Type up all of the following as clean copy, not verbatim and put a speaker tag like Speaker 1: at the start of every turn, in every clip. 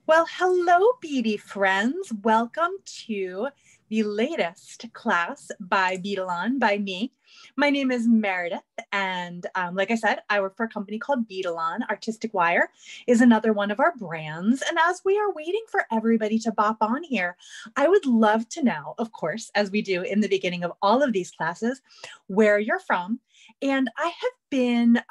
Speaker 1: Well, hello, Beady friends. Welcome to the latest class by Beadalon by me. My name is Meredith, and like I said, I work for a company called Beadalon. Artistic Wire is another one of our brands. And as we are waiting for everybody to bop on here, I would love to know, of course, as we do in the beginning of all of these classes, where you're from. And I have been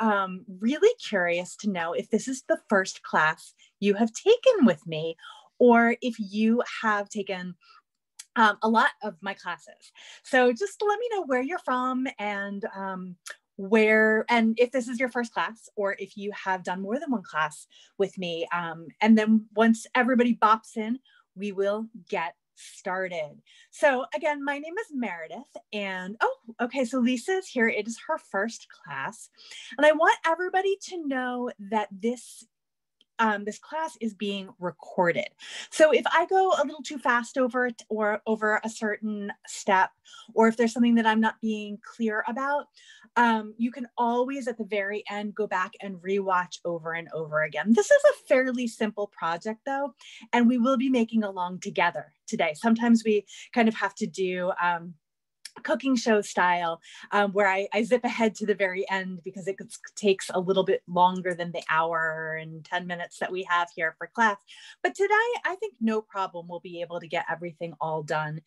Speaker 1: really curious to know if this is the first class you have taken with me, or if you have taken a lot of my classes. So just let me know where you're from and if this is your first class, or if you have done more than one class with me. And then once everybody bops in, we will get started. So again, my name is Meredith, and okay, so Lisa's here. It is her first class, and I want everybody to know that this class is being recorded. So if I go a little too fast over it, or over a certain step, or if there's something that I'm not being clear about, you can always at the very end go back and rewatch over and over again. This is a fairly simple project though, and we will be making along together today. Sometimes we kind of have to do cooking show style, where I zip ahead to the very end because it takes a little bit longer than the hour and 10 minutes that we have here for class. But today, I think no problem we'll be able to get everything all done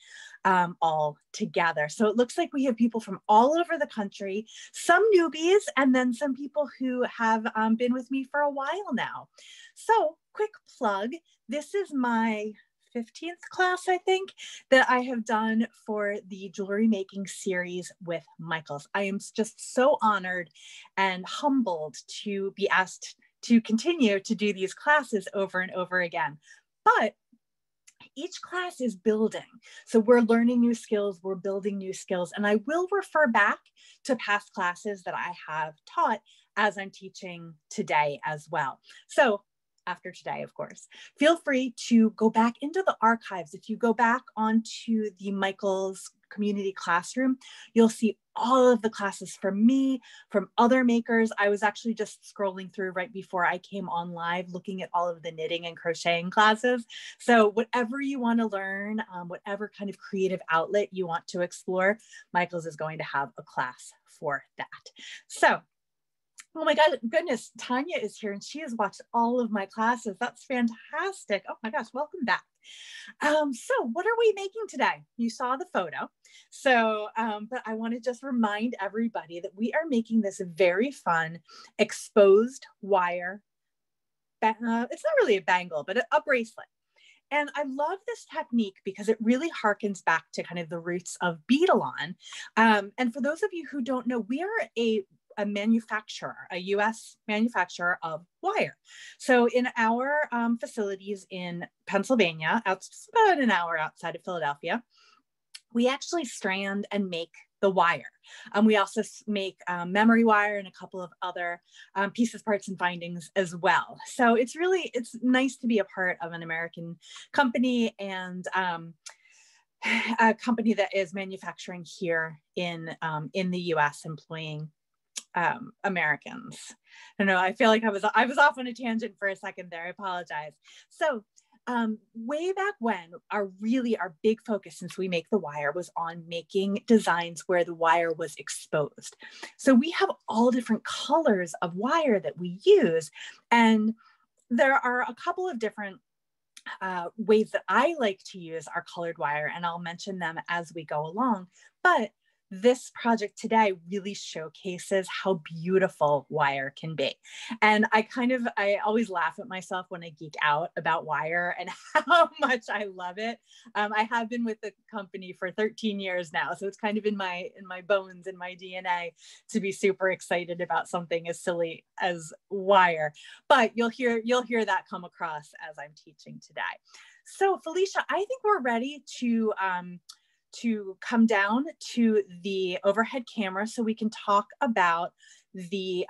Speaker 1: all together. So it looks like we have people from all over the country, some newbies, and then some people who have been with me for a while now. So quick plug, this is my 15th class, I think, that I have done for the jewelry making series with Michaels. I am just so honored and humbled to be asked to continue to do these classes over and over again. But each class is building. So we're learning new skills, we're building new skills, and I will refer back to past classes that I have taught as I'm teaching today as well. So after today, of course, feel free to go back into the archives. If you go back onto the Michaels community classroom, you'll see all of the classes from me, from other makers. I was actually just scrolling through right before I came on live, looking at all of the knitting and crocheting classes. So whatever you want to learn, whatever kind of creative outlet you want to explore, Michaels is going to have a class for that. So, oh my goodness, Tanya is here and she has watched all of my classes. That's fantastic. Oh my gosh, welcome back. So what are we making today? You saw the photo. So, but I want to just remind everybody that we are making this very fun exposed wire. It's not really a bangle, but a bracelet. And I love this technique because it really harkens back to kind of the roots of Beadalon. And for those of you who don't know, we are a manufacturer, a US manufacturer of wire. So in our facilities in Pennsylvania, about an hour outside of Philadelphia, we actually strand and make the wire. We also make memory wire and a couple of other pieces, parts, and findings as well. So it's nice to be a part of an American company and a company that is manufacturing here in the US, employing Americans. I don't know, I feel like I was off on a tangent for a second there. I apologize. So way back when, our big focus since we make the wire was on making designs where the wire was exposed. So we have all different colors of wire that we use, and there are a couple of different ways that I like to use our colored wire, and I'll mention them as we go along. But this project today really showcases how beautiful wire can be. And I always laugh at myself when I geek out about wire and how much I love it. I have been with the company for 13 years now, so it's kind of in my bones, in my DNA, to be super excited about something as silly as wire. But you'll hear that come across as I'm teaching today. So Felicia, I think we're ready to come down to the overhead camera so we can talk about the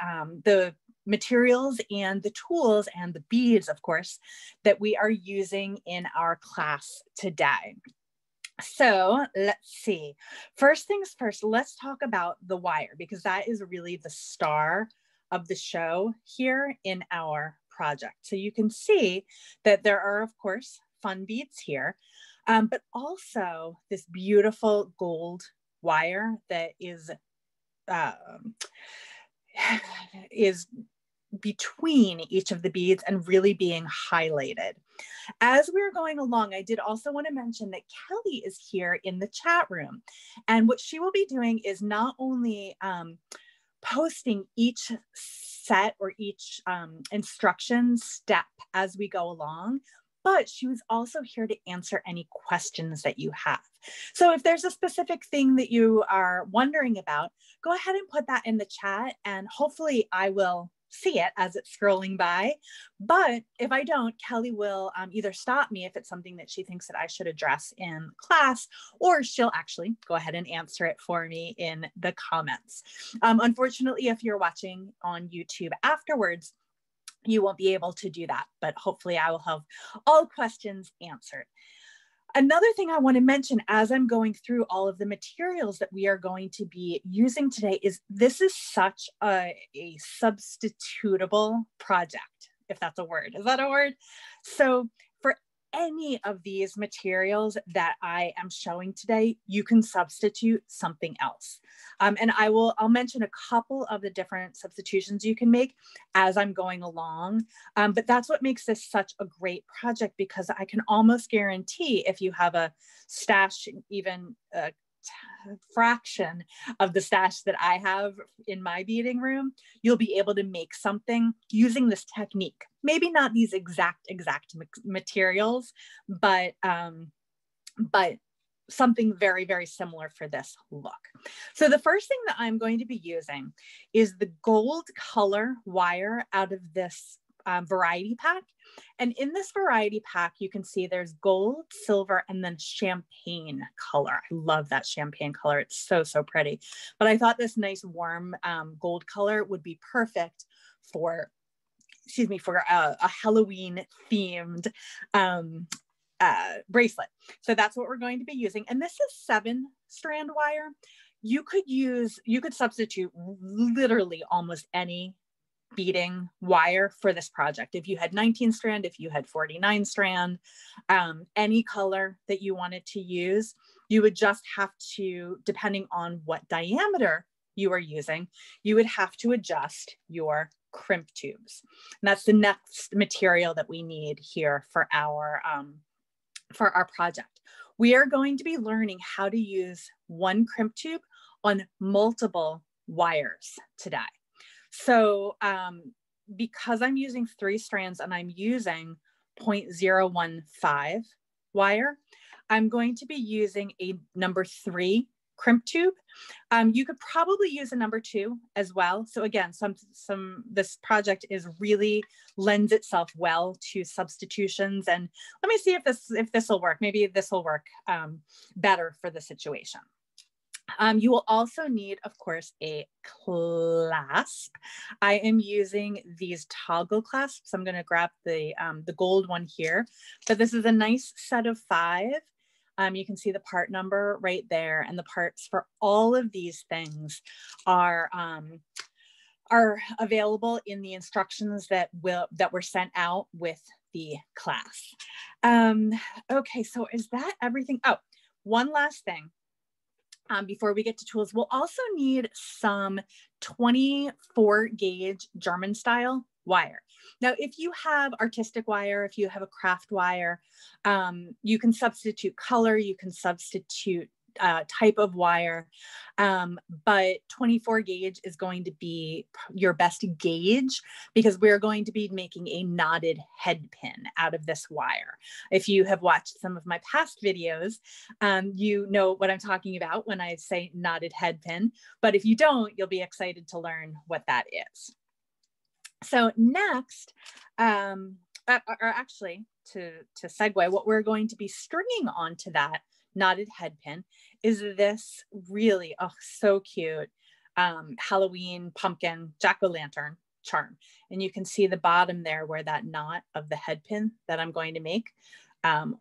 Speaker 1: materials and the tools and the beads, of course, that we are using in our class today. So let's see. First things first, let's talk about the wire, because that is really the star of the show here in our project. So you can see that there are, of course, fun beads here, but also this beautiful gold wire that is between each of the beads and really being highlighted. As we're going along, I did also want to mention that Kelly is here in the chat room. And what she will be doing is not only posting each set or each instruction step as we go along, but she was also here to answer any questions that you have. So if there's a specific thing that you are wondering about, go ahead and put that in the chat, and hopefully I will see it as it's scrolling by. But if I don't, Kelly will either stop me if it's something that she thinks that I should address in class, or she'll actually go ahead and answer it for me in the comments. Unfortunately, if you're watching on YouTube afterwards, you won't be able to do that, but hopefully I will have all questions answered. Another thing I want to mention as I'm going through all of the materials that we are going to be using today is this is such a substitutable project, if that's a word. Is that a word? So for any of these materials that I am showing today, you can substitute something else. And I'll mention a couple of the different substitutions you can make as I'm going along. But that's what makes this such a great project, because I can almost guarantee if you have a stash, even a fraction of the stash that I have in my beading room, you'll be able to make something using this technique. Maybe not these exact materials, but something very, very similar for this look. So the first thing that I'm going to be using is the gold color wire out of this variety pack. And in this variety pack, you can see there's gold, silver, and then champagne color. I love that champagne color. It's so, so pretty. But I thought this nice warm gold color would be perfect for, a Halloween themed bracelet. So that's what we're going to be using. And this is 7-strand wire. You could substitute literally almost any beading wire for this project. If you had 19-strand, if you had 49-strand, any color that you wanted to use, you would just have to, depending on what diameter you are using, you would have to adjust your crimp tubes. And that's the next material that we need here for our project. We are going to be learning how to use one crimp tube on multiple wires today. So because I'm using 3 strands and I'm using 0.015 wire, I'm going to be using a number 3 crimp tube. You could probably use a number 2 as well. So again, this project really lends itself well to substitutions. And let me see if this will work. Maybe this will work better for the situation. You will also need, of course, a clasp. I am using these toggle clasps. I'm going to grab the gold one here, but this is a nice set of 5. You can see the part number right there, and the parts for all of these things are available in the instructions that were sent out with the class. Okay, so is that everything? Oh, one last thing. Before we get to tools, we'll also need some 24 gauge German style wire. Now, if you have artistic wire, if you have a craft wire, you can substitute color, you can substitute type of wire, but 24 gauge is going to be your best gauge, because we're going to be making a knotted head pin out of this wire. If you have watched some of my past videos, you know what I'm talking about when I say knotted head pin, but if you don't, you'll be excited to learn what that is. So next, or actually to segue, what we're going to be stringing onto that knotted head pin is this really, oh, so cute Halloween pumpkin jack-o'-lantern charm. And you can see the bottom there where that knot of the head pin that I'm going to make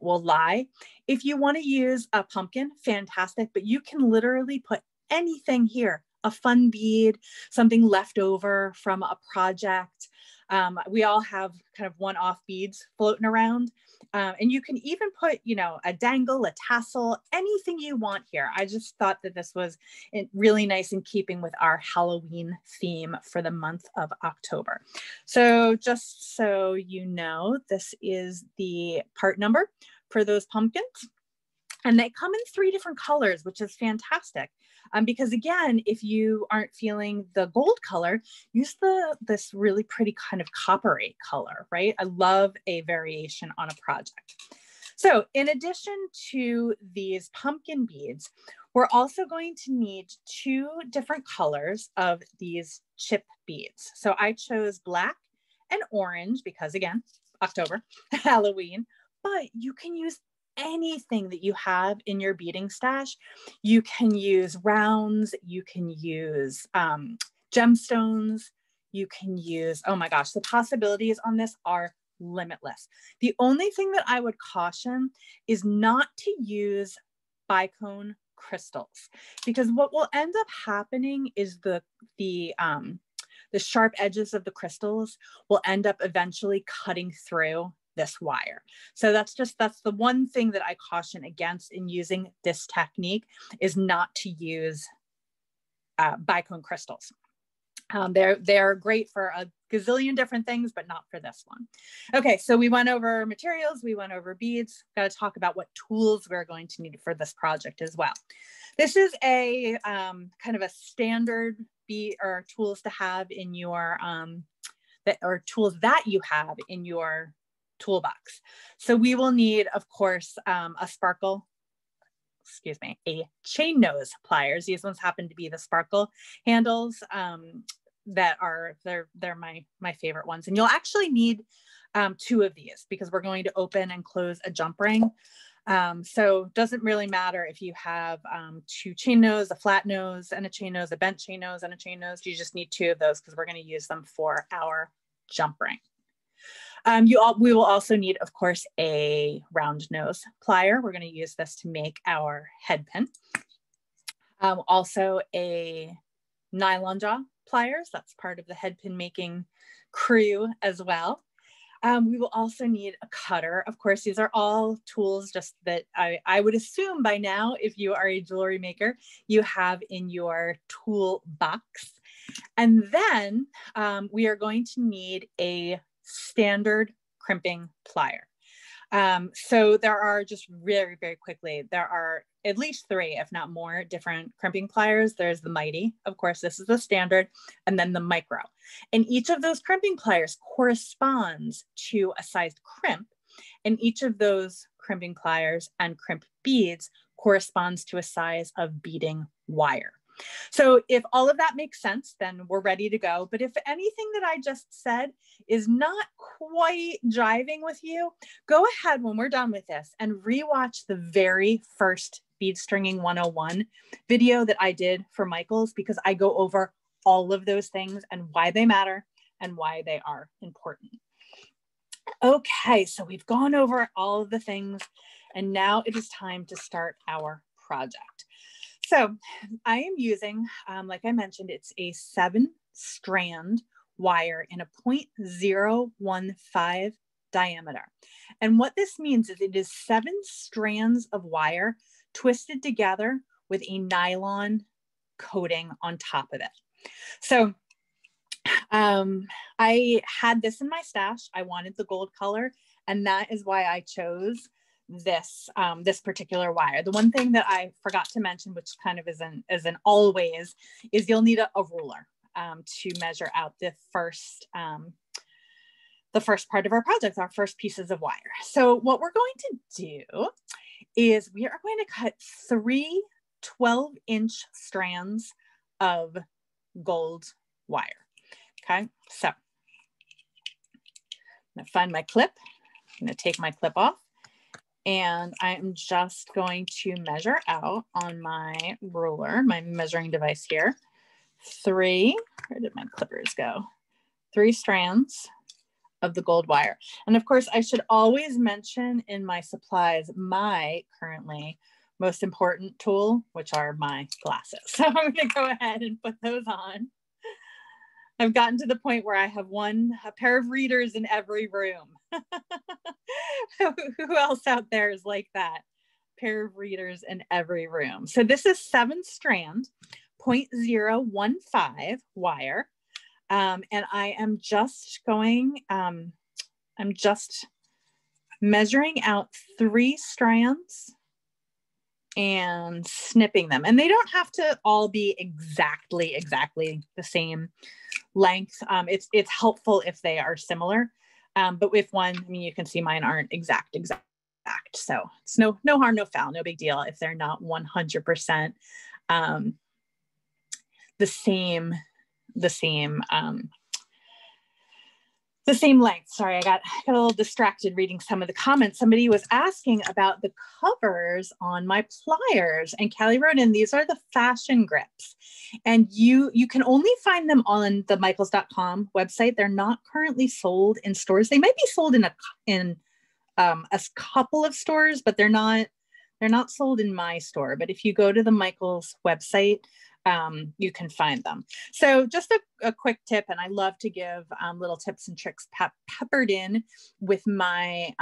Speaker 1: will lie. If you want to use a pumpkin, fantastic, but you can literally put anything here, a fun bead, something left over from a project. We all have kind of one-off beads floating around. And you can even put, you know, a dangle, a tassel, anything you want here. I just thought that this was really nice in keeping with our Halloween theme for the month of October. So just so you know, this is the part number for those pumpkins. And they come in 3 different colors, which is fantastic. Because again, if you aren't feeling the gold color, use this really pretty kind of coppery color, right? I love a variation on a project. So in addition to these pumpkin beads, we're also going to need 2 different colors of these chip beads. So I chose black and orange because again, October, Halloween, but you can use anything that you have in your beading stash. You can use rounds, you can use gemstones, you can use, oh my gosh, the possibilities on this are limitless. The only thing that I would caution is not to use bicone crystals, because what will end up happening is the sharp edges of the crystals will end up eventually cutting through this wire. So that's the one thing that I caution against in using this technique, is not to use bicone crystals. They're great for a gazillion different things, but not for this one. Okay, so we went over materials, we went over beads. Got to talk about what tools we're going to need for this project as well. This is a kind of a standard bead or tools to have in your tools that you have in your toolbox. So we will need, of course, a chain nose pliers. These ones happen to be the sparkle handles that are, they're my favorite ones. And you'll actually need 2 of these because we're going to open and close a jump ring. So it doesn't really matter if you have 2 chain nose, a flat nose and a chain nose, a bent chain nose and a chain nose. You just need 2 of those because we're going to use them for our jump ring. We will also need, of course, a round nose plier. We're going to use this to make our head pin. Also a nylon jaw pliers. That's part of the head pin making crew as well. We will also need a cutter. Of course, these are all tools just that I would assume by now, if you are a jewelry maker, you have in your tool box. And then we are going to need a standard crimping plier. So there are, just very, very quickly, there are at least 3, if not more, different crimping pliers. There's the Mighty, of course, this is the standard, and then the Micro. And each of those crimping pliers corresponds to a sized crimp, and each of those crimping pliers and crimp beads corresponds to a size of beading wire. So if all of that makes sense, then we're ready to go. But if anything that I just said is not quite jiving with you, go ahead when we're done with this and rewatch the very first Bead Stringing 101 video that I did for Michael's, because I go over all of those things and why they matter and why they are important. Okay, so we've gone over all of the things, and now it is time to start our project. So I am using, like I mentioned, it's a 7-strand wire in a 0.015 diameter. And what this means is it is 7 strands of wire twisted together with a nylon coating on top of it. So I had this in my stash. I wanted the gold color, and that is why I chose this particular wire. The one thing that I forgot to mention, which kind of is an always, is you'll need a ruler to measure out the first part of our project, our first pieces of wire. So what we're going to do is we are going to cut 3 12-inch strands of gold wire. Okay, so I'm gonna find my clip. I'm gonna take my clip off, and I'm just going to measure out on my ruler, my measuring device here, 3, where did my clippers go? 3 strands of the gold wire. And of course, I should always mention in my supplies, my currently most important tool, which are my glasses. So I'm gonna go ahead and put those on. I've gotten to the point where I have a pair of readers in every room. Who else out there is like that? Pair of readers in every room. So this is 7 strand, 0.015 wire. And I am just going, I'm just measuring out 3 strands and snipping them. And they don't have to all be exactly the same length. It's helpful if they are similar. But with one, I mean, you can see mine aren't exact. So it's no harm, no foul, no big deal if they're not 100% the same length. Sorry, I got a little distracted reading some of the comments. Somebody was asking about the covers on my pliers, and Callie wrote in, these are the fashion grips. And you can only find them on the michaels.com website. They're not currently sold in stores. They might be sold in a couple of stores, but they're not sold in my store. But if you go to the Michaels website, you can find them. So just a quick tip, and I love to give little tips and tricks peppered in with my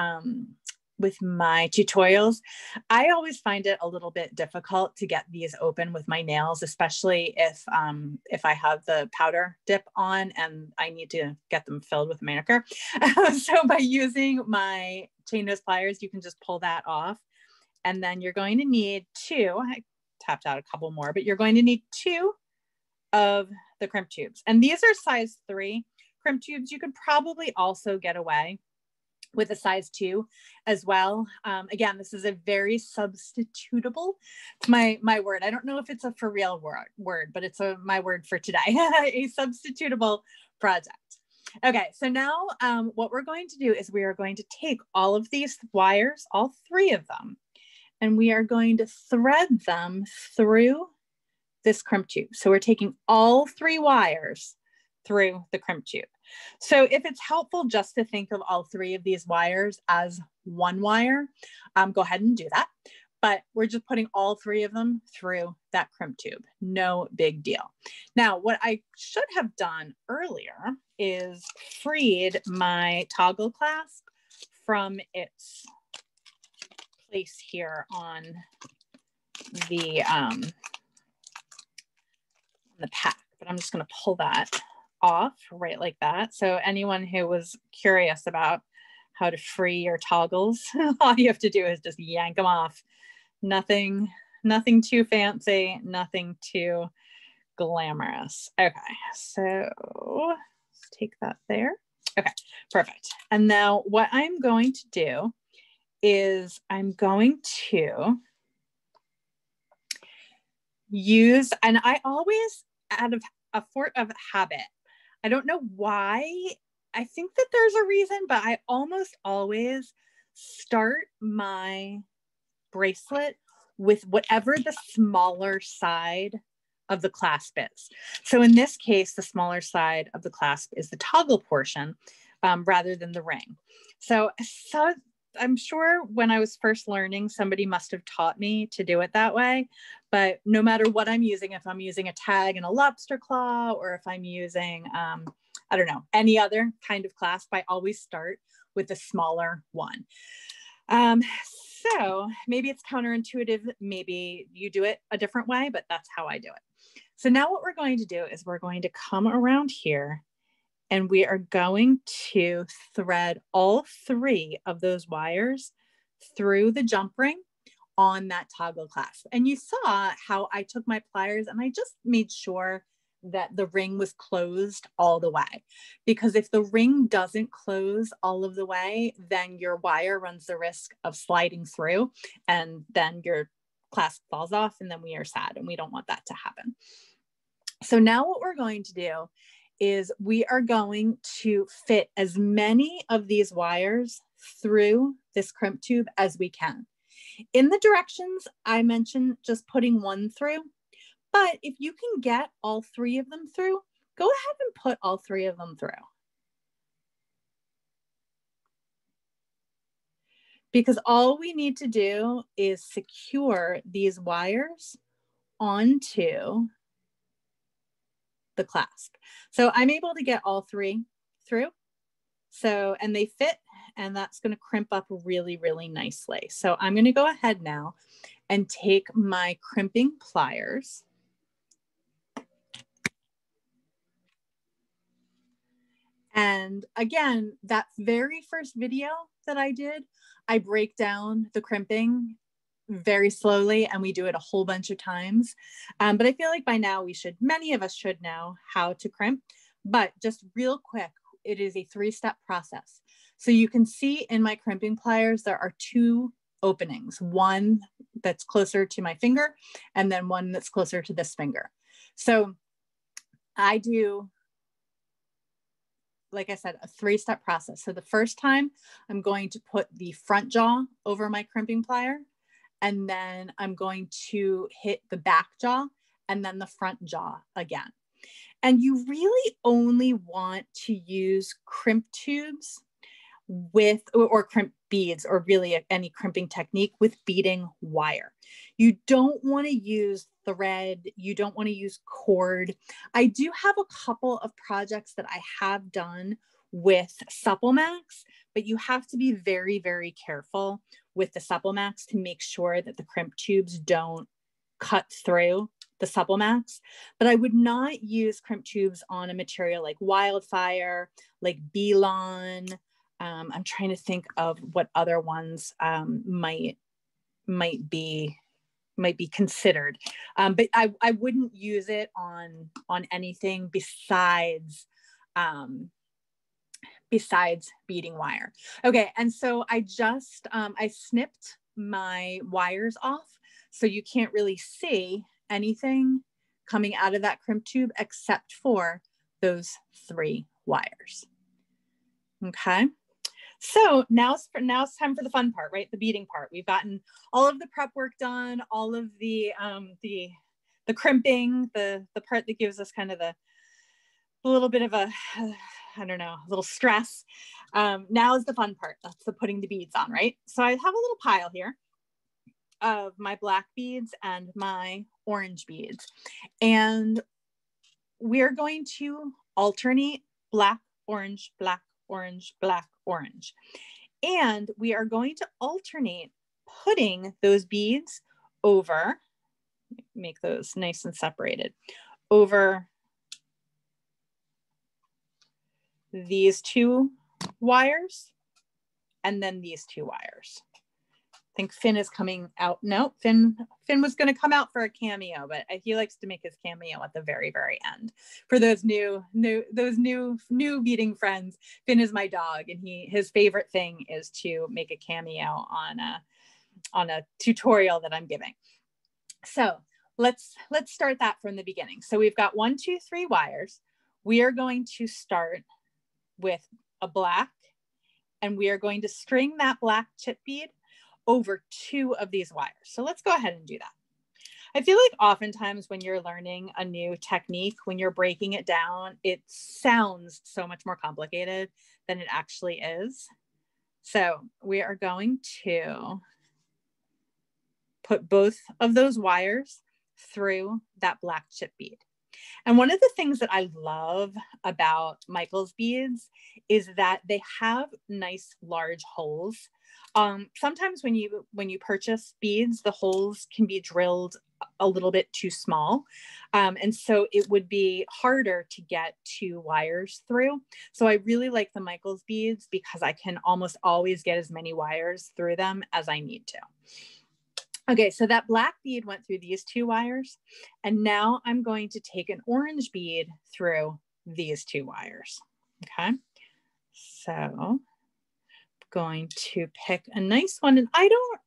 Speaker 1: tutorials. I always find it a little bit difficult to get these open with my nails, especially if I have the powder dip on and I need to get them filled with manicure. So by using my chain nose pliers, you can just pull that off. And then you're going to need 2, I tapped out a couple more, but you're going to need 2 of the crimp tubes. And these are size 3 crimp tubes. You could probably also get away with a size 2 as well. Again, this is a very substitutable, it's my word. I don't know if it's a for real word, but it's my word for today, a substitutable project. Okay, so now what we're going to do is we are going to take all of these wires, all 3 of them, and we are going to thread them through this crimp tube. So we're taking all 3 wires through the crimp tube. So if it's helpful just to think of all 3 of these wires as one wire, go ahead and do that. But we're just putting all 3 of them through that crimp tube. No big deal. Now, what I should have done earlier is freed my toggle clasp from its place here on the pack, but I'm just going to pull that off right like that. So anyone who was curious about how to free your toggles, all you have to do is just yank them off. Nothing too fancy, nothing too glamorous. Okay, so let's take that there. Okay, perfect. And now what I'm going to do is I'm going to use, and I always, out of a force of habit, I don't know why, I think that there's a reason, but I almost always start my bracelet with whatever the smaller side of the clasp is. So in this case, the smaller side of the clasp is the toggle portion rather than the ring. So I'm sure when I was first learning, somebody must have taught me to do it that way. But no matter what I'm using, if I'm using a tag and a lobster claw, or if I'm using, I don't know, any other kind of clasp, I always start with the smaller one. So maybe it's counterintuitive. Maybe you do it a different way, but that's how I do it. So now what we're going to do is we're going to come around here and we are going to thread all 3 of those wires through the jump ring on that toggle clasp. And you saw how I took my pliers and I just made sure that the ring was closed all the way. Because if the ring doesn't close all of the way, then your wire runs the risk of sliding through and then your clasp falls off and then we are sad and we don't want that to happen. So now what we're going to do is we are going to fit as many of these wires through this crimp tube as we can. In the directions, I mentioned just putting 1 through, but if you can get all 3 of them through, go ahead and put all 3 of them through. Because all we need to do is secure these wires onto the clasp. So I'm able to get all three through. So, and they fit, and that's going to crimp up really, really nicely. So I'm going to go ahead now and take my crimping pliers. And again, that very first video that I did, I break down the crimping very slowly, and we do it a whole bunch of times. But I feel like by now many of us should know how to crimp. But just real quick, it is a 3-step process. So you can see in my crimping pliers, there are 2 openings, one that's closer to my finger and then one that's closer to this finger. So I do, like I said, a 3-step process. So the first time I'm going to put the front jaw over my crimping plier, and then I'm going to hit the back jaw and then the front jaw again. And you really only want to use crimp tubes with, or crimp beads, or really any crimping technique with beading wire. You don't want to use thread. You don't want to use cord. I do have a couple of projects that I have done with Supplemax, but you have to be very, very careful with the Supplemax to make sure that the crimp tubes don't cut through the Supplemax. But I would not use crimp tubes on a material like Wildfire, like Beadalon. I'm trying to think of what other ones might be considered, but I wouldn't use it on anything besides beading wire. Okay, and so I just I snipped my wires off, so you can't really see anything coming out of that crimp tube except for those 3 wires. Okay. So now it's time for the fun part, right? The beading part. We've gotten all of the prep work done, all of the crimping, the part that gives us kind of a little bit of a, I don't know, a little stress. Now is the fun part. That's the putting the beads on, right? So I have a little pile here of my black beads and my orange beads. And we're going to alternate black, orange, black, orange, black, orange. And we are going to alternate putting those beads over, make those nice and separated, over these 2 wires and then these 2 wires. I think Finn is coming out. No, Finn was going to come out for a cameo, but he likes to make his cameo at the very, very end. For those new beading friends, Finn is my dog, and his favorite thing is to make a cameo on a tutorial that I'm giving. So let's start that from the beginning. So we've got 1, 2, 3 wires. We are going to start with a black, and we are going to string that black chip bead over 2 of these wires. So let's go ahead and do that. I feel like oftentimes when you're learning a new technique, when you're breaking it down, it sounds so much more complicated than it actually is. So we are going to put both of those wires through that black chip bead. And one of the things that I love about Michael's beads is that they have nice large holes. Sometimes when you purchase beads, the holes can be drilled a little bit too small. And so it would be harder to get 2 wires through. So I really like the Michael's beads because I can almost always get as many wires through them as I need to. Okay, so that black bead went through these 2 wires, and now I'm going to take an orange bead through these 2 wires. Okay, so I'm going to pick a nice one, and I don't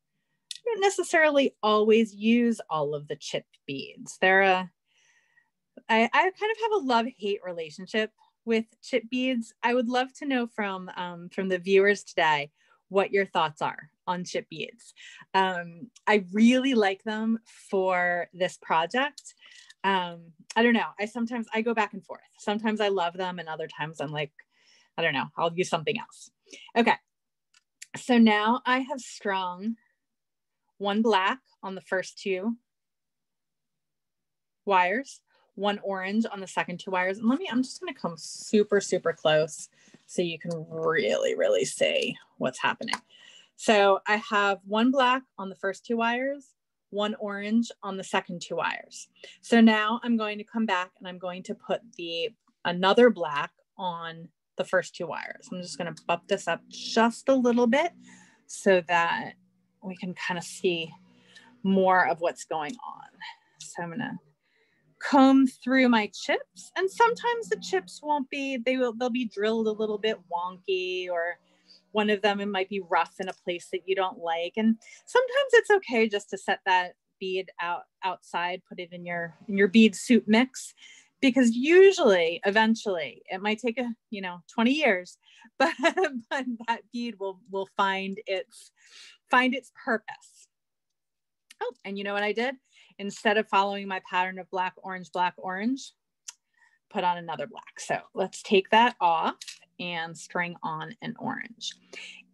Speaker 1: necessarily always use all of the chip beads. I kind of have a love-hate relationship with chip beads. I would love to know from the viewers today what your thoughts are on chip beads. I really like them for this project. I don't know. I go back and forth. Sometimes I love them, and other times I'm like, I don't know, I'll use something else. Okay. So now I have strung 1 black on the first 2 wires, one orange on the second 2 wires. And I'm just going to come super, super close so you can really, really see what's happening. So I have one black on the first 2 wires, one orange on the second 2 wires. So now I'm going to come back and I'm going to put another black on the first 2 wires. I'm just going to bump this up just a little bit so that we can kind of see more of what's going on. So I'm going to comb through my chips, and sometimes the chips won't be, they'll be drilled a little bit wonky, or one of them, it might be rough in a place that you don't like. And sometimes it's okay just to set that bead outside, put it in your bead soup mix, because usually, eventually, it might take 20 years, but that bead will find its purpose. Oh, and you know what I did? Instead of following my pattern of black, orange, put on another black. So let's take that off and string on an orange.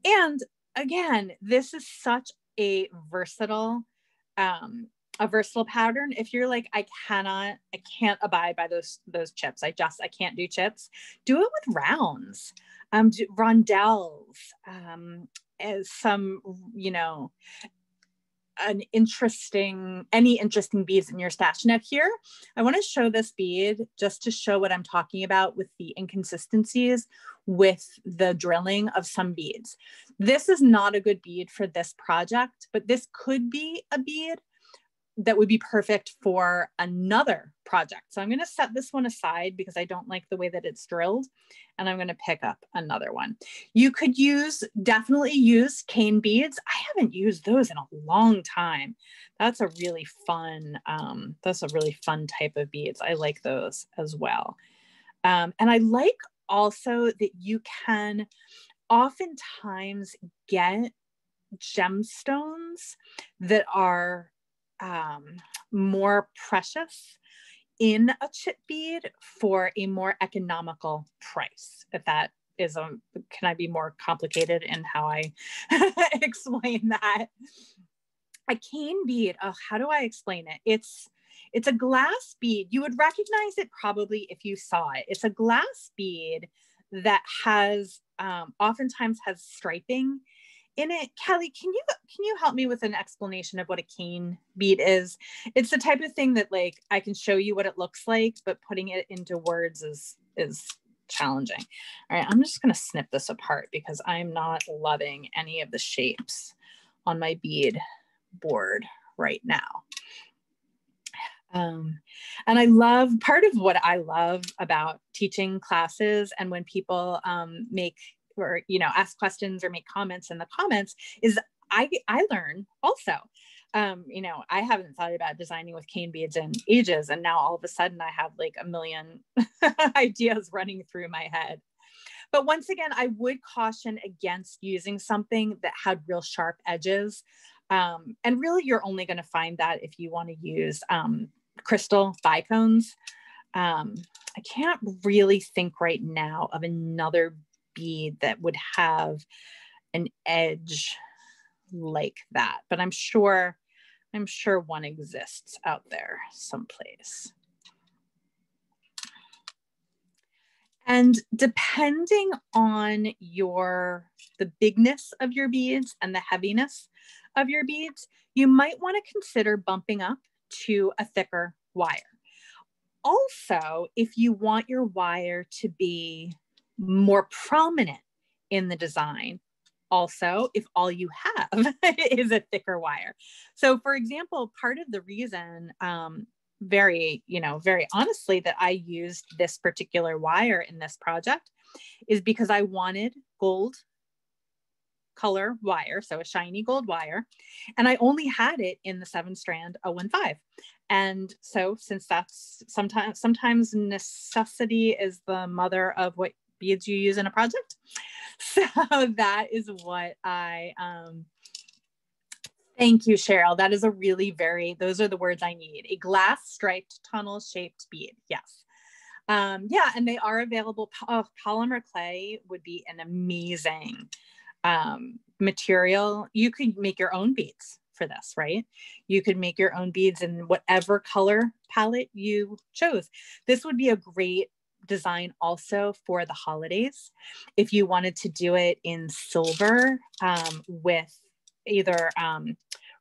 Speaker 1: And again, this is such a versatile pattern. If you're like, I can't abide by those chips. I can't do chips. Do it with rounds, rondelles, as some, any interesting beads in your stash. Now here, I want to show this bead just to show what I'm talking about with the inconsistencies with the drilling of some beads. This is not a good bead for this project, but this could be a bead that would be perfect for another project. So I'm going to set this one aside because I don't like the way that it's drilled, and I'm going to pick up another one. You could definitely use cane beads. I haven't used those in a long time. That's a really fun type of beads. I like those as well. And I like also that you can oftentimes get gemstones that are more precious in a chip bead for a more economical price. If that is can I be more complicated in how I explain that? A cane bead, how do I explain it? It's a glass bead. You would recognize it probably if you saw it. It's a glass bead that has oftentimes has striping in it. Kelly, can you help me with an explanation of what a cane bead is? It's the type of thing that like I can show you what it looks like, but putting it into words is challenging. All right, I'm just going to snip this apart because I'm not loving any of the shapes on my bead board right now. And I love, part of what I love about teaching classes and when people ask questions or make comments in the comments is I learn also. I haven't thought about designing with cane beads in ages, and now all of a sudden I have like a million ideas running through my head. But once again, I would caution against using something that had real sharp edges. And really, you're only going to find that if you want to use crystal bicones. I can't really think right now of another bead that would have an edge like that, but I'm sure one exists out there someplace. And depending on the bigness of your beads and the heaviness of your beads, you might want to consider bumping up to a thicker wire. Also, if you want your wire to be more prominent in the design, also, if all you have is a thicker wire. So for example, part of the reason, very honestly, that I used this particular wire in this project is because I wanted gold color wire, so a shiny gold wire, and I only had it in the 7-strand 015. And so since that's sometimes necessity is the mother of what beads you use in a project, so that is what I thank you, Cheryl. That is a really those are the words I need. A glass striped tunnel shaped bead. Yes. Yeah, and they are available. Polymer clay would be an amazing material. You could make your own beads for this, right? You could make your own beads in whatever color palette you chose. This would be a great design also for the holidays. If you wanted to do it in silver with either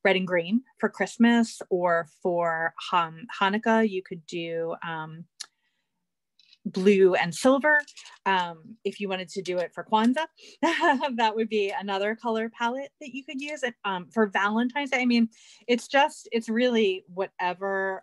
Speaker 1: red and green for Christmas, or for Hanukkah, you could do blue and silver. If you wanted to do it for Kwanzaa, that would be another color palette that you could use. For Valentine's Day, I mean, it's really whatever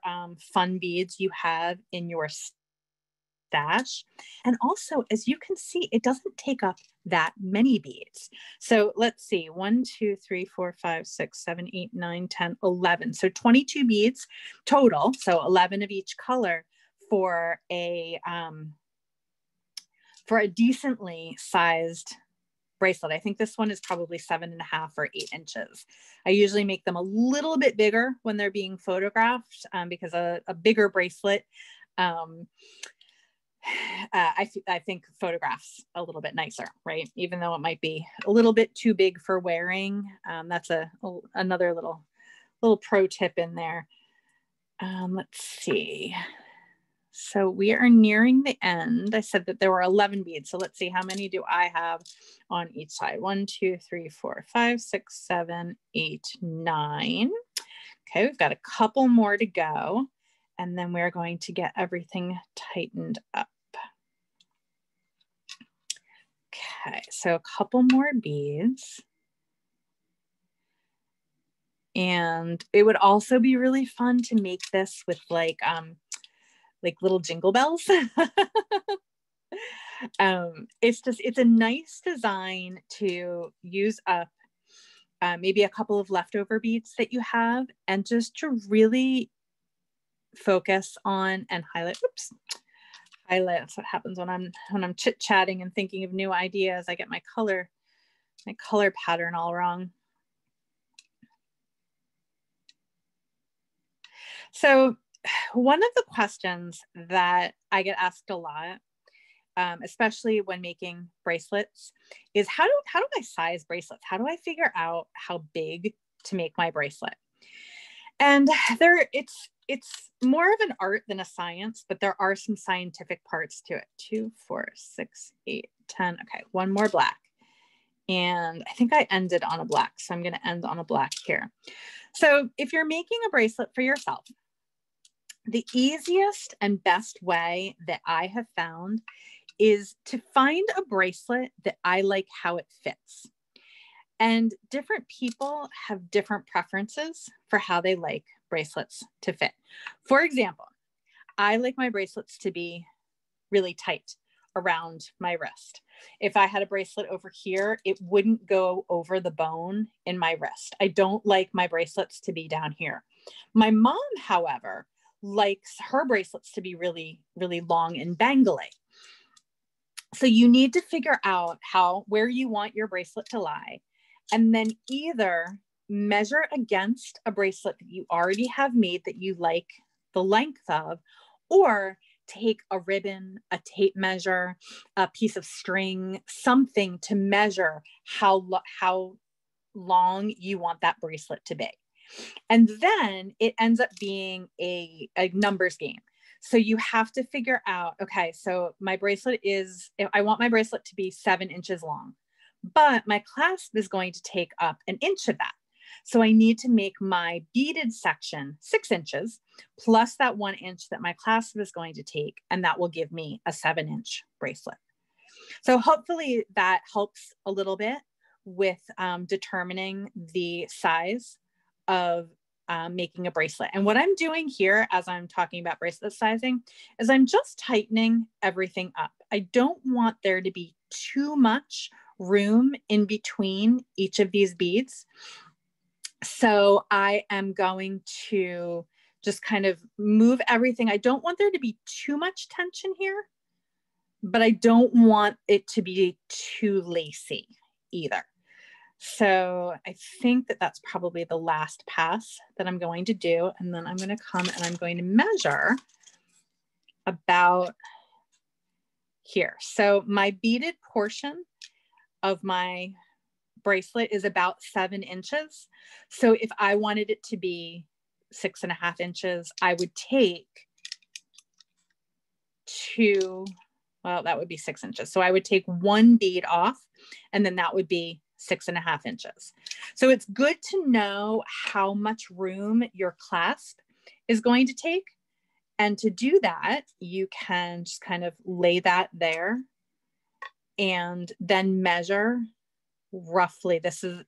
Speaker 1: fun beads you have in your stash. And also, as you can see, it doesn't take up that many beads. So let's see, 1, 2, 3, 4, 5, 6, 7, 8, 9, 10, 11. So 22 beads total. So 11 of each color for a decently sized bracelet. I think this one is probably 7.5 or 8 inches. I usually make them a little bit bigger when they're being photographed because a bigger bracelet, I think photographs a little bit nicer, right? Even though it might be a little bit too big for wearing. That's another little pro tip in there. Let's see. So we are nearing the end. I said that there were 11 beads. So let's see, how many do I have on each side? 1, 2, 3, 4, 5, 6, 7, 8, 9. Okay, we've got a couple more to go. And then we're going to get everything tightened up. Okay, so a couple more beads. And it would also be really fun to make this with like little jingle bells. It's a nice design to use up maybe a couple of leftover beads that you have, and just to really focus on and highlight. Oops, highlight. That's what happens when I'm chit-chatting and thinking of new ideas. I get my color pattern all wrong. So one of the questions that I get asked a lot, especially when making bracelets, is how do I size bracelets? How do I figure out how big to make my bracelet? And it's more of an art than a science, but there are some scientific parts to it. 2, 4, 6, 8, 10. Okay, one more black. And I think I ended on a black, so I'm going to end on a black here. So if you're making a bracelet for yourself, the easiest and best way that I have found is to find a bracelet that I like how it fits. And different people have different preferences for how they like bracelets to fit. For example, I like my bracelets to be really tight around my wrist. If I had a bracelet over here, it wouldn't go over the bone in my wrist. I don't like my bracelets to be down here. My mom, however, likes her bracelets to be really, really long and bangly. So you need to figure out where you want your bracelet to lie, and then either measure against a bracelet that you already have made that you like the length of, or take a ribbon, a tape measure, a piece of string, something to measure how long you want that bracelet to be. And then it ends up being a numbers game. So you have to figure out, okay, so my bracelet I want my bracelet to be 7 inches long, but my clasp is going to take up 1 inch of that. So I need to make my beaded section 6 inches plus that 1 inch that my clasp is going to take, and that will give me a 7-inch bracelet. So hopefully that helps a little bit with determining the size of making a bracelet. And what I'm doing here as I'm talking about bracelet sizing is I'm just tightening everything up. I don't want there to be too much room in between each of these beads. So I am going to just kind of move everything. I don't want there to be too much tension here, but I don't want it to be too lacy either. So I think that that's probably the last pass that I'm going to do. And then I'm going to come and I'm going to measure about here. So my beaded portion of my bracelet is about 7 inches. So if I wanted it to be 6.5 inches, I would take that would be 6 inches. So I would take 1 bead off, and then that would be 6.5 inches. So it's good to know how much room your clasp is going to take. And to do that, you can just kind of lay that there and then measure roughly.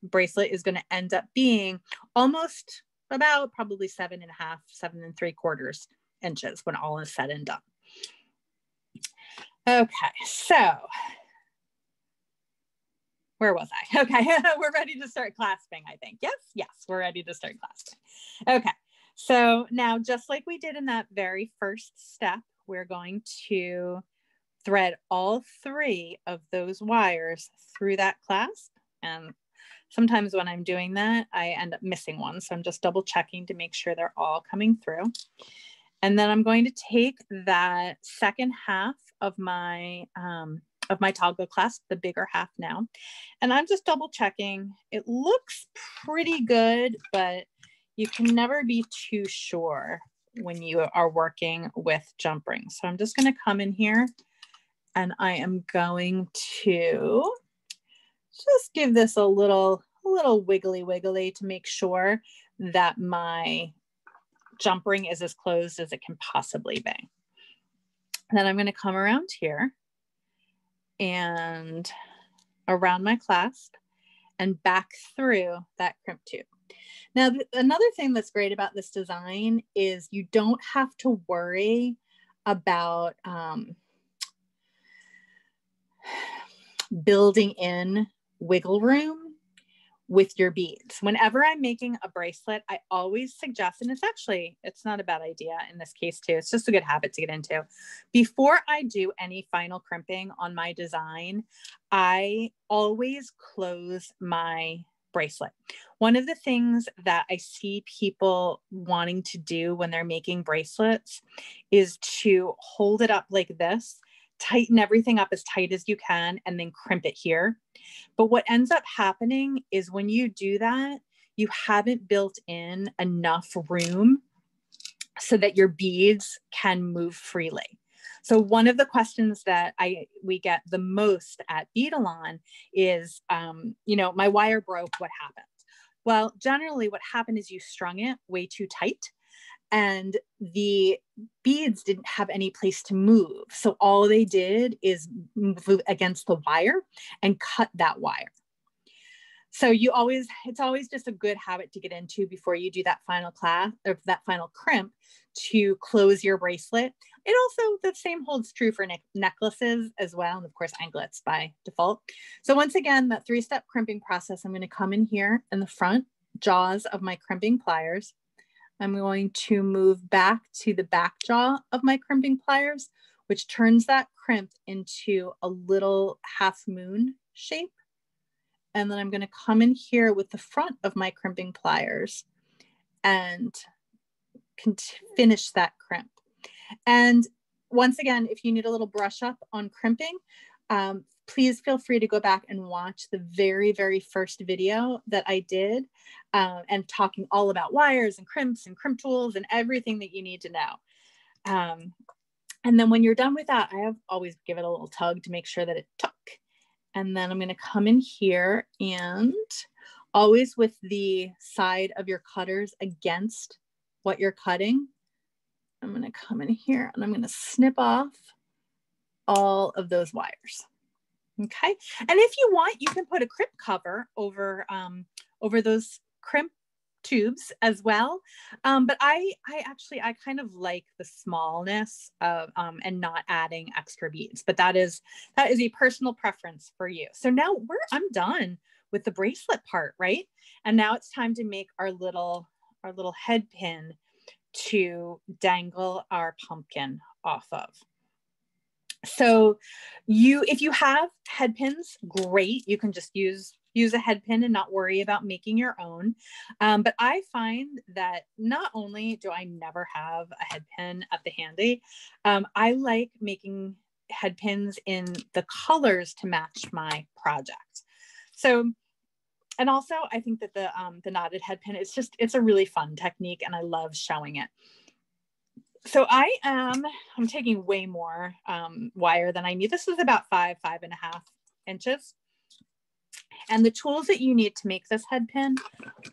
Speaker 1: Bracelet is going to end up being almost about probably 7.5, 7.75 inches when all is said and done. Okay, so where was I? Okay, we're ready to start clasping, I think. Yes, we're ready to start clasping. Okay, so now just like we did in that very first step, we're going to thread all 3 of those wires through that clasp. And sometimes when I'm doing that, I end up missing one. So I'm just double checking to make sure they're all coming through. And then I'm going to take that second half of my toggle clasp, the bigger half now, and I'm just double checking. It looks pretty good, but you can never be too sure when you are working with jump rings. So I'm just going to come in here and I am going to just give this a little wiggly to make sure that my jump ring is as closed as it can possibly be. And then I'm going to come around here and around my clasp and back through that crimp tube. Now, another thing that's great about this design is you don't have to worry about building in wiggle room with your beads. Whenever I'm making a bracelet, I always suggest, and it's not a bad idea in this case too, it's just a good habit to get into. Before I do any final crimping on my design, I always close my bracelet. One of the things that I see people wanting to do when they're making bracelets is to hold it up like this, tighten everything up as tight as you can, and then crimp it here. But what ends up happening is when you do that, you haven't built in enough room so that your beads can move freely. So one of the questions that we get the most at Beadalon is, my wire broke, what happened? Well, generally what happened is you strung it way too tight and the beads didn't have any place to move. So all they did is move against the wire and cut that wire. So it's always just a good habit to get into before you do that final class or that final crimp to close your bracelet. It also, the same holds true for necklaces as well. And of course, anklets by default. So once again, that 3-step crimping process, I'm going to come in here in the front jaws of my crimping pliers. I'm going to move back to the back jaw of my crimping pliers, which turns that crimp into a little half moon shape. And then I'm going to come in here with the front of my crimping pliers and finish that crimp. And once again, if you need a little brush up on crimping, please feel free to go back and watch the very, very first video that I did and talking all about wires and crimps and crimp tools and everything that you need to know. And then when you're done with that, I always give it a little tug to make sure that it took. And then I'm going to come in here and always with the side of your cutters against what you're cutting. I'm going to come in here and I'm going to snip off all of those wires. Okay. And if you want, you can put a crimp cover over, over those crimp tubes as well. But I kind of like the smallness of, and not adding extra beads, but that is a personal preference for you. So now I'm done with the bracelet part, right? And now it's time to make our little head pin to dangle our pumpkin off of. So if you have head pins, great. You can just use a head pin and not worry about making your own. But I find that not only do I never have a head pin at the handy, I like making head pins in the colors to match my project. So And also I think that the knotted head pin is it's a really fun technique and I love showing it. So I'm taking way more wire than I need. This is about 5.5 inches. And the tools that you need to make this head pin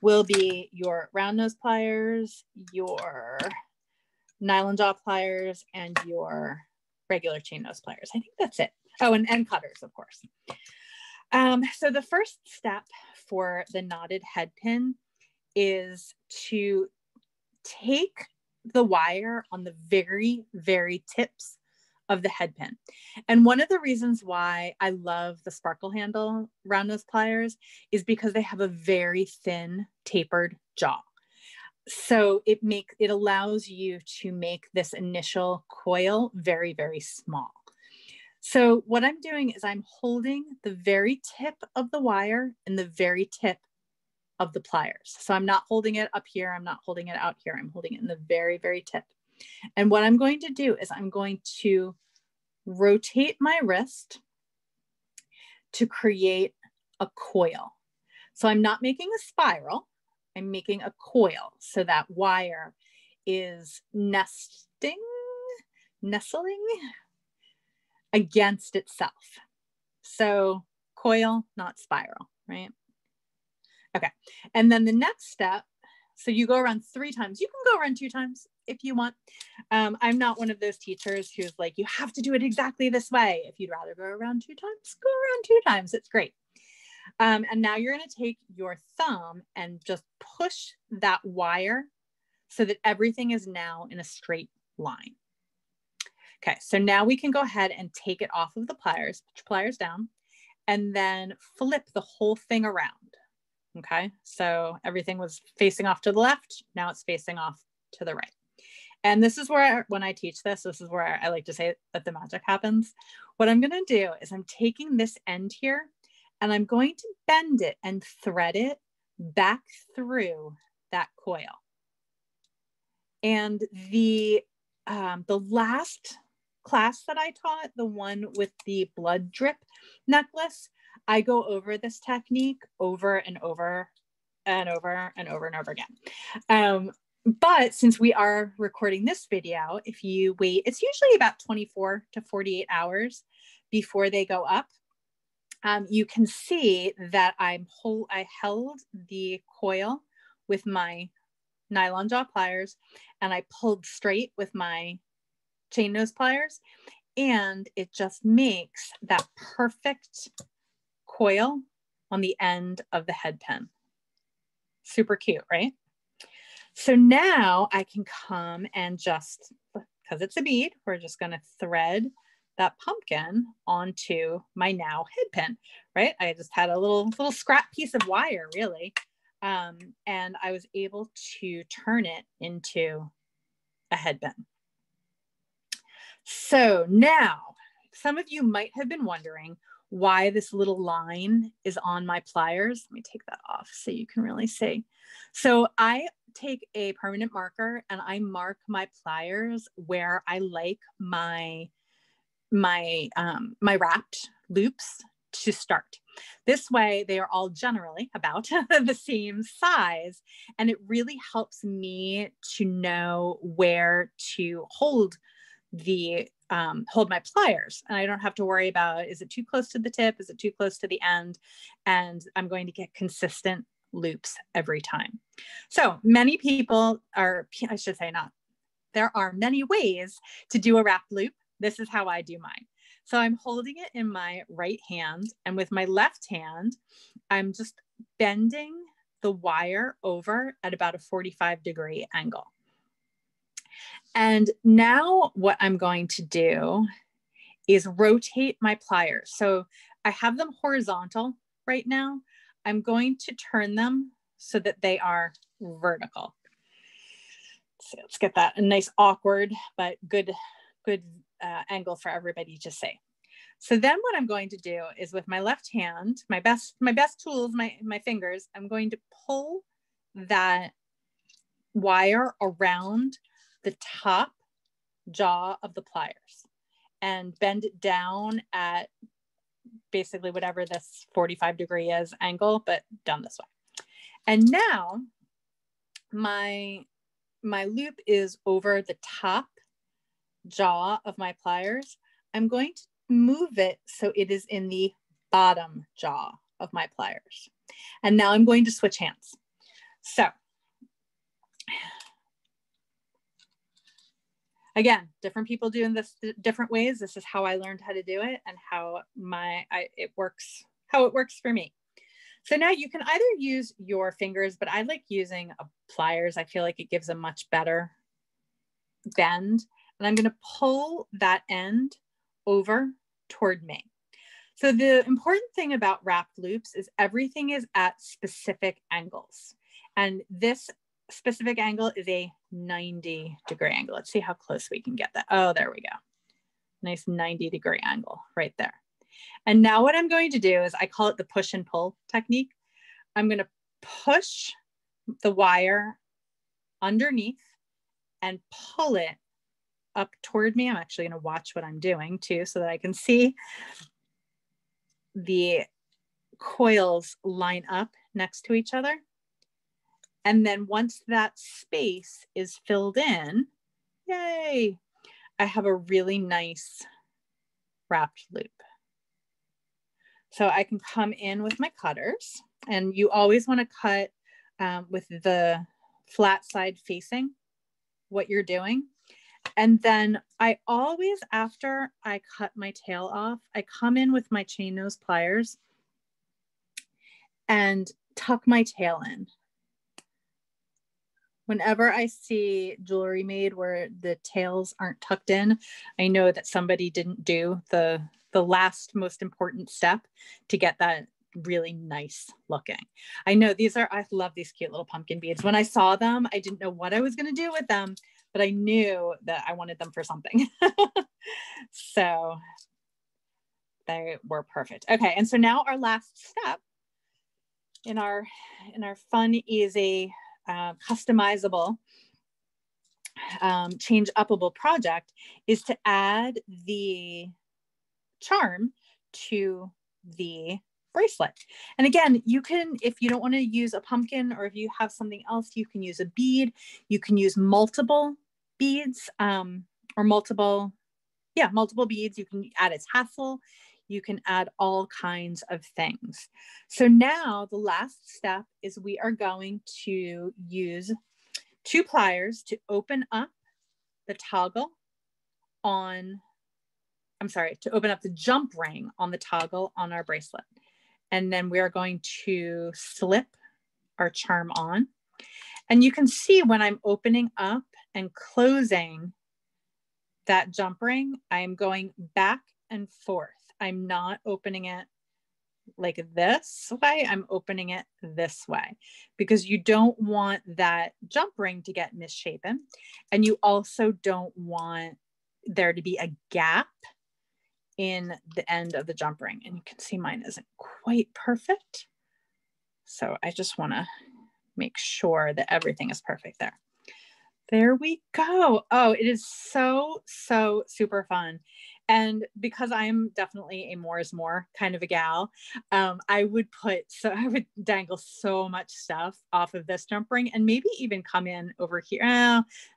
Speaker 1: will be your round nose pliers, your nylon jaw pliers, and your regular chain nose pliers. I think that's it. Oh, and cutters, of course. So the first step for the knotted head pin is to take the wire on the very, very tips of the head pin. And one of the reasons why I love the sparkle handle round nose pliers is because they have a very thin tapered jaw. So it allows you to make this initial coil very, very small. So what I'm doing is I'm holding the very tip of the wire and the very tip of the pliers. So I'm not holding it up here. I'm not holding it out here. I'm holding it in the very, very tip. And what I'm going to do is I'm going to rotate my wrist to create a coil. So I'm not making a spiral. I'm making a coil. So that wire is nestling against itself. So coil, not spiral, right? Okay. And then the next step, so you go around 3 times. You can go around 2 times if you want. I'm not one of those teachers who's like, you have to do it exactly this way. If you'd rather go around 2 times, go around 2 times. It's great. And now you're going to take your thumb and just push that wire so that everything is now in a straight line. Okay, so now we can go ahead and take it off of the pliers, put your pliers down, and then flip the whole thing around. Okay, so everything was facing off to the left. Now it's facing off to the right. And this is where, when I teach this is where I like to say that the magic happens. What I'm going to do is I'm taking this end here and I'm going to bend it and thread it back through that coil. And the last class that I taught, the one with the blood drip necklace, I go over this technique over and over and over and over and over again. But since we are recording this video, if you wait, it's usually about 24 to 48 hours before they go up. You can see that I held the coil with my nylon jaw pliers and I pulled straight with my chain nose pliers, and it just makes that perfect coil on the end of the head pin. Super cute, right? So now I can come and just, because it's a bead, we're just going to thread that pumpkin onto my now head pin, right? I just had a little scrap piece of wire, really. And I was able to turn it into a head pin. So now, some of you might have been wondering why this little line is on my pliers. Let me take that off so you can really see. So I take a permanent marker and I mark my pliers where I like my wrapped loops to start. This way, they are all generally about the same size, and it really helps me to know where to hold my pliers, and I don't have to worry about, is it too close to the tip? Is it too close to the end? And I'm going to get consistent loops every time. So many people are, I should say not, there are many ways to do a wrapped loop. This is how I do mine. So I'm holding it in my right hand, and with my left hand, I'm just bending the wire over at about a 45-degree angle. And now what I'm going to do is rotate my pliers. So I have them horizontal right now. I'm going to turn them so that they are vertical. So let's get that a nice awkward, but good angle for everybody to see. So then what I'm going to do is with my left hand, my best tools, my fingers, I'm going to pull that wire around the top jaw of the pliers and bend it down at basically whatever this 45-degree is angle, but done this way. And now my loop is over the top jaw of my pliers. I'm going to move it so it is in the bottom jaw of my pliers. And now I'm going to switch hands. So again, different people doing this different ways. This is how I learned how to do it and how it works for me. So now you can either use your fingers, but I like using pliers. I feel like it gives a much better bend. And I'm going to pull that end over toward me. So the important thing about wrapped loops is everything is at specific angles. And this specific angle is a 90-degree angle. Let's see how close we can get that. Oh, there we go. Nice 90-degree angle right there. And now what I'm going to do is I call it the push and pull technique. I'm going to push the wire underneath and pull it up toward me. I'm actually going to watch what I'm doing too, so that I can see the coils line up next to each other. And then once that space is filled in, yay, I have a really nice wrapped loop. So I can come in with my cutters, and you always want to cut with the flat side facing what you're doing. And then I always, after I cut my tail off, I come in with my chain nose pliers and tuck my tail in. Whenever I see jewelry made where the tails aren't tucked in, I know that somebody didn't do the last most important step to get that really nice looking. I know I love these cute little pumpkin beads. When I saw them, I didn't know what I was going to do with them, but I knew that I wanted them for something. So they were perfect. Okay. And so now our last step in our fun, easy, customizable, change upable project is to add the charm to the bracelet. And again, you can, if you don't want to use a pumpkin, or if you have something else, you can use a bead. You can use multiple beads, or multiple beads. You can add a tassel. You can add all kinds of things. So now the last step is we are going to use 2 pliers to open up the toggle on, to open up the jump ring on the toggle on our bracelet. And then we are going to slip our charm on. And you can see when I'm opening up and closing that jump ring, I'm going back and forth. I'm not opening it like this way. I'm opening it this way, because you don't want that jump ring to get misshapen. And you also don't want there to be a gap in the end of the jump ring. And you can see mine isn't quite perfect. So I just want to make sure that everything is perfect there. There we go. Oh, it is so super fun. And because I'm definitely a more is more kind of a gal, I would dangle so much stuff off of this jump ring, and maybe even come in over here.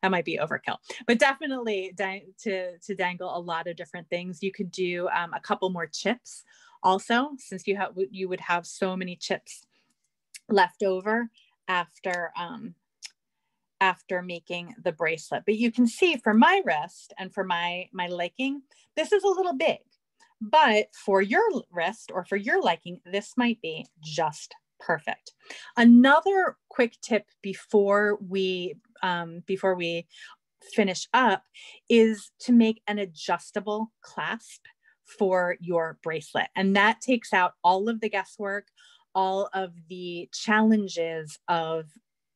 Speaker 1: That might be overkill, but definitely to dangle a lot of different things. You could do a couple more chips also, since you would have so many chips left over after making the bracelet. But you can see for my wrist and for my liking, this is a little big, but for your wrist or for your liking, this might be just perfect. Another quick tip before we finish up is to make an adjustable clasp for your bracelet. And that takes out all of the guesswork, all of the challenges of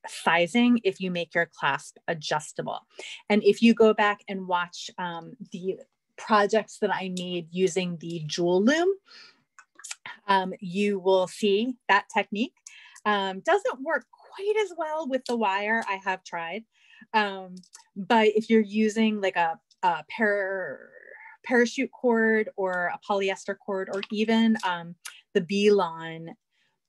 Speaker 1: sizing if you make your clasp adjustable. And if you go back and watch the projects that I made using the jewel loom, you will see that technique. Doesn't work quite as well with the wire. I have tried, but if you're using like a parachute cord or a polyester cord, or even the Beadalon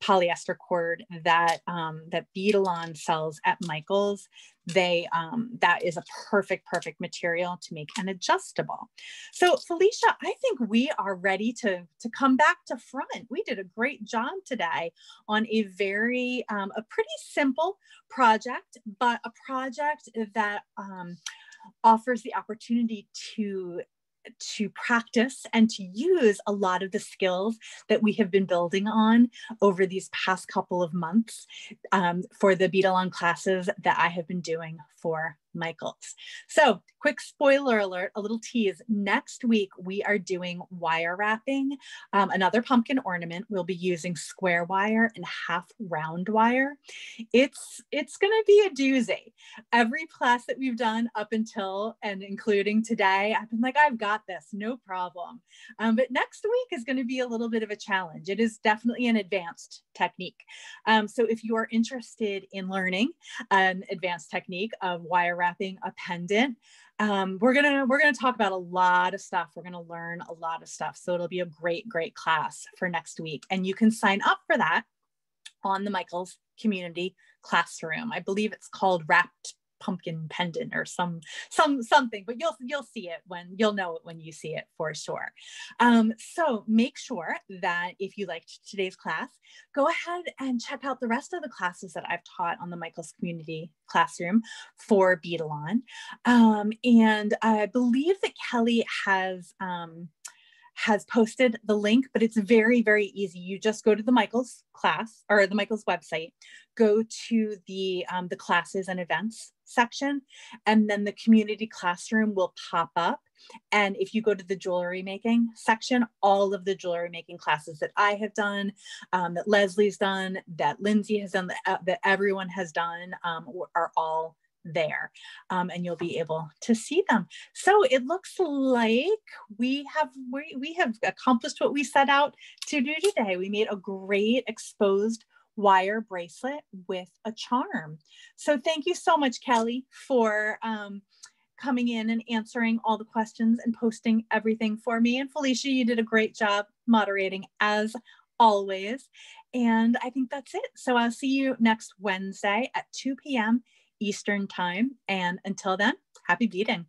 Speaker 1: polyester cord that that Beadalon sells at Michael's. That is a perfect material to make an adjustable. So Felicia, I think we are ready to come back to front. We did a great job today on a very a pretty simple project, but a project that offers the opportunity to practice and to use a lot of the skills that we have been building on over these past couple of months for the Beadalon classes that I have been doing for Michael's. So quick spoiler alert, a little tease. Next week, we are doing wire wrapping, another pumpkin ornament. We'll be using square wire and half round wire. It's going to be a doozy. Every class that we've done up until and including today, I've been like, I've got this, no problem. But next week is going to be a little bit of a challenge. It is definitely an advanced technique. So if you are interested in learning an advanced technique of wire wrapping a pendant, we're gonna talk about a lot of stuff. We're gonna learn a lot of stuff. So it'll be a great class for next week. And you can sign up for that on the Michael's Community Classroom. I believe it's called Wrapped Pumpkin Pendant or something, but you'll see it you'll know it when you see it for sure. So make sure that if you liked today's class, go ahead and check out the rest of the classes that I've taught on the Michael's Community Classroom for Beadalon. And I believe that Kelly has posted the link, but it's very easy. You just go to the Michael's class or the Michael's website, go to the classes and events section, and then the community classroom will pop up. And if you go to the jewelry making section, all of the jewelry making classes that I have done, that Leslie's done, that Lindsay has done, that everyone has done, are all there, and you'll be able to see them. So it looks like we have accomplished what we set out to do today. We made a great exposed wire bracelet with a charm. So thank you so much, Kelly, for coming in and answering all the questions and posting everything for me. And Felicia, you did a great job moderating as always. And I think that's it. So I'll see you next Wednesday at 2 p.m. Eastern time. And until then, happy beading.